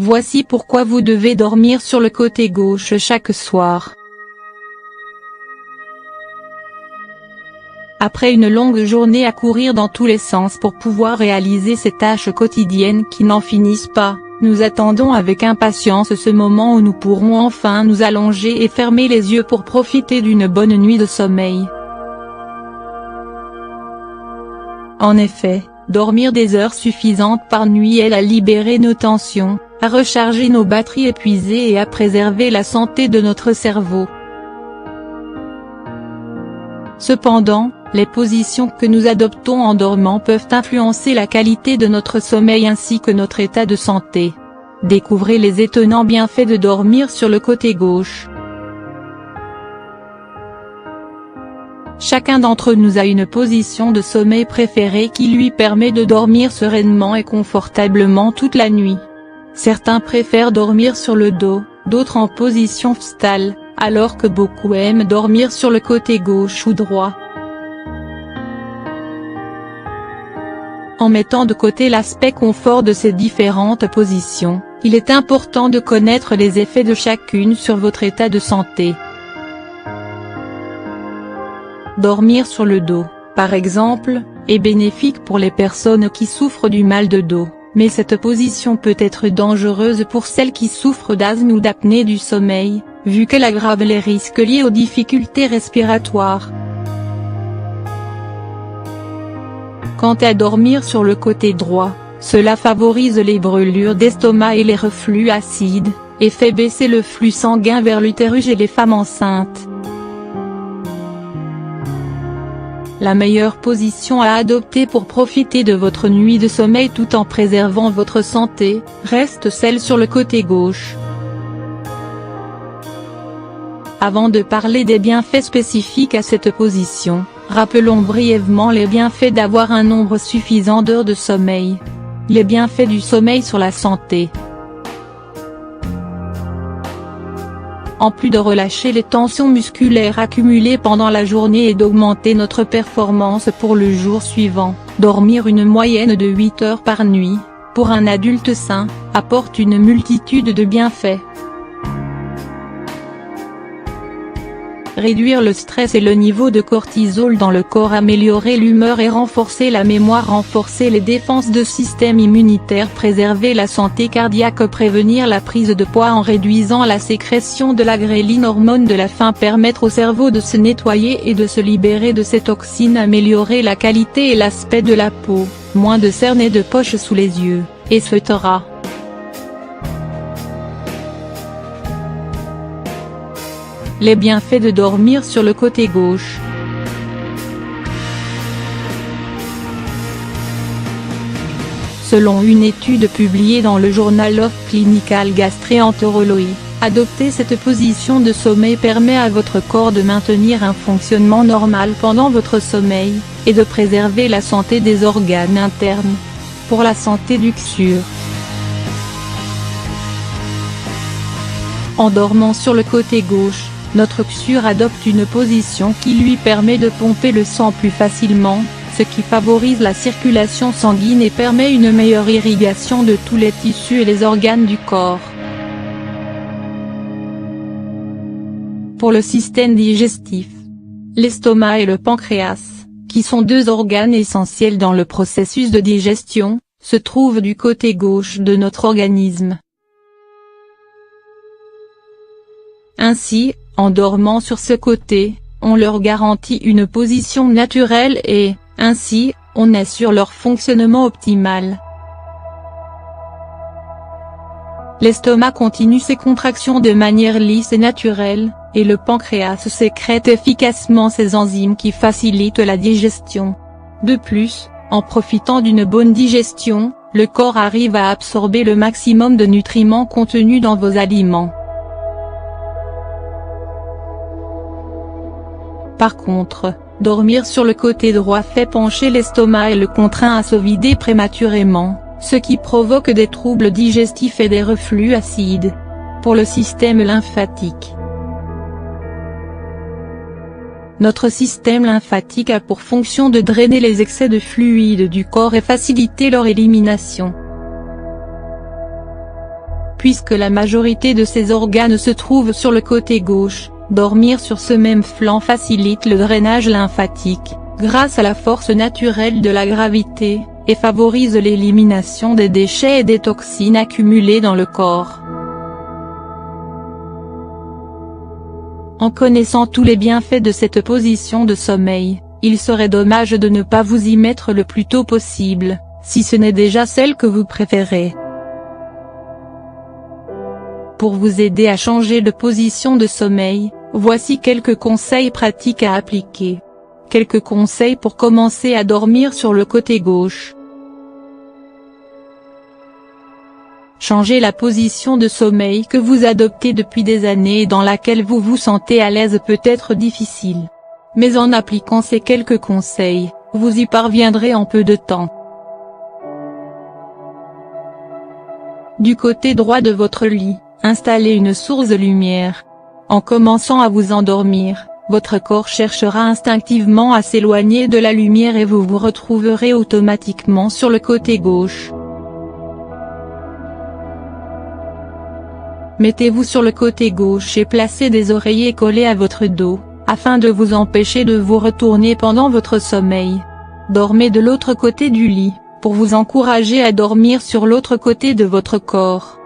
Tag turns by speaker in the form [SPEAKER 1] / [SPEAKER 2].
[SPEAKER 1] Voici pourquoi vous devez dormir sur le côté gauche chaque soir. Après une longue journée à courir dans tous les sens pour pouvoir réaliser ces tâches quotidiennes qui n'en finissent pas, nous attendons avec impatience ce moment où nous pourrons enfin nous allonger et fermer les yeux pour profiter d'une bonne nuit de sommeil. En effet, dormir des heures suffisantes par nuit aide à libérer nos tensions, à recharger nos batteries épuisées et à préserver la santé de notre cerveau. Cependant, les positions que nous adoptons en dormant peuvent influencer la qualité de notre sommeil ainsi que notre état de santé. Découvrez les étonnants bienfaits de dormir sur le côté gauche. Chacun d'entre nous a une position de sommeil préférée qui lui permet de dormir sereinement et confortablement toute la nuit. Certains préfèrent dormir sur le dos, d'autres en position fœtale, alors que beaucoup aiment dormir sur le côté gauche ou droit. En mettant de côté l'aspect confort de ces différentes positions, il est important de connaître les effets de chacune sur votre état de santé. Dormir sur le dos, par exemple, est bénéfique pour les personnes qui souffrent du mal de dos, mais cette position peut être dangereuse pour celles qui souffrent d'asthme ou d'apnée du sommeil, vu qu'elle aggrave les risques liés aux difficultés respiratoires. Quant à dormir sur le côté droit, cela favorise les brûlures d'estomac et les reflux acides, et fait baisser le flux sanguin vers l'utérus chez les femmes enceintes. La meilleure position à adopter pour profiter de votre nuit de sommeil tout en préservant votre santé, reste celle sur le côté gauche. Avant de parler des bienfaits spécifiques à cette position, rappelons brièvement les bienfaits d'avoir un nombre suffisant d'heures de sommeil. Les bienfaits du sommeil sur la santé. En plus de relâcher les tensions musculaires accumulées pendant la journée et d'augmenter notre performance pour le jour suivant, dormir une moyenne de 8 heures par nuit, pour un adulte sain, apporte une multitude de bienfaits. Réduire le stress et le niveau de cortisol dans le corps, améliorer l'humeur et renforcer la mémoire, renforcer les défenses de système immunitaire, préserver la santé cardiaque, prévenir la prise de poids en réduisant la sécrétion de la gréline, hormone de la faim, permettre au cerveau de se nettoyer et de se libérer de ces toxines, améliorer la qualité et l'aspect de la peau, moins de cernes et de poches sous les yeux, etc. Les bienfaits de dormir sur le côté gauche. Selon une étude publiée dans le Journal of Clinical Gastroenterology, adopter cette position de sommeil permet à votre corps de maintenir un fonctionnement normal pendant votre sommeil, et de préserver la santé des organes internes. Pour la santé du cuir. En dormant sur le côté gauche, notre cuir adopte une position qui lui permet de pomper le sang plus facilement, ce qui favorise la circulation sanguine et permet une meilleure irrigation de tous les tissus et les organes du corps. Pour le système digestif, l'estomac et le pancréas, qui sont deux organes essentiels dans le processus de digestion, se trouvent du côté gauche de notre organisme. Ainsi, en dormant sur ce côté, on leur garantit une position naturelle et, ainsi, on assure leur fonctionnement optimal. L'estomac continue ses contractions de manière lisse et naturelle, et le pancréas sécrète efficacement ses enzymes qui facilitent la digestion. De plus, en profitant d'une bonne digestion, le corps arrive à absorber le maximum de nutriments contenus dans vos aliments. Par contre, dormir sur le côté droit fait pencher l'estomac et le contraint à se vider prématurément, ce qui provoque des troubles digestifs et des reflux acides. Pour le système lymphatique. Notre système lymphatique a pour fonction de drainer les excès de fluides du corps et faciliter leur élimination. Puisque la majorité de ces organes se trouvent sur le côté gauche, dormir sur ce même flanc facilite le drainage lymphatique, grâce à la force naturelle de la gravité, et favorise l'élimination des déchets et des toxines accumulées dans le corps. En connaissant tous les bienfaits de cette position de sommeil, il serait dommage de ne pas vous y mettre le plus tôt possible, si ce n'est déjà celle que vous préférez. Pour vous aider à changer de position de sommeil, voici quelques conseils pratiques à appliquer. Quelques conseils pour commencer à dormir sur le côté gauche. Changez la position de sommeil que vous adoptez depuis des années et dans laquelle vous vous sentez à l'aise peut être difficile. Mais en appliquant ces quelques conseils, vous y parviendrez en peu de temps. Du côté droit de votre lit, installez une source de lumière. En commençant à vous endormir, votre corps cherchera instinctivement à s'éloigner de la lumière et vous vous retrouverez automatiquement sur le côté gauche. Mettez-vous sur le côté gauche et placez des oreillers collés à votre dos, afin de vous empêcher de vous retourner pendant votre sommeil. Dormez de l'autre côté du lit, pour vous encourager à dormir sur l'autre côté de votre corps.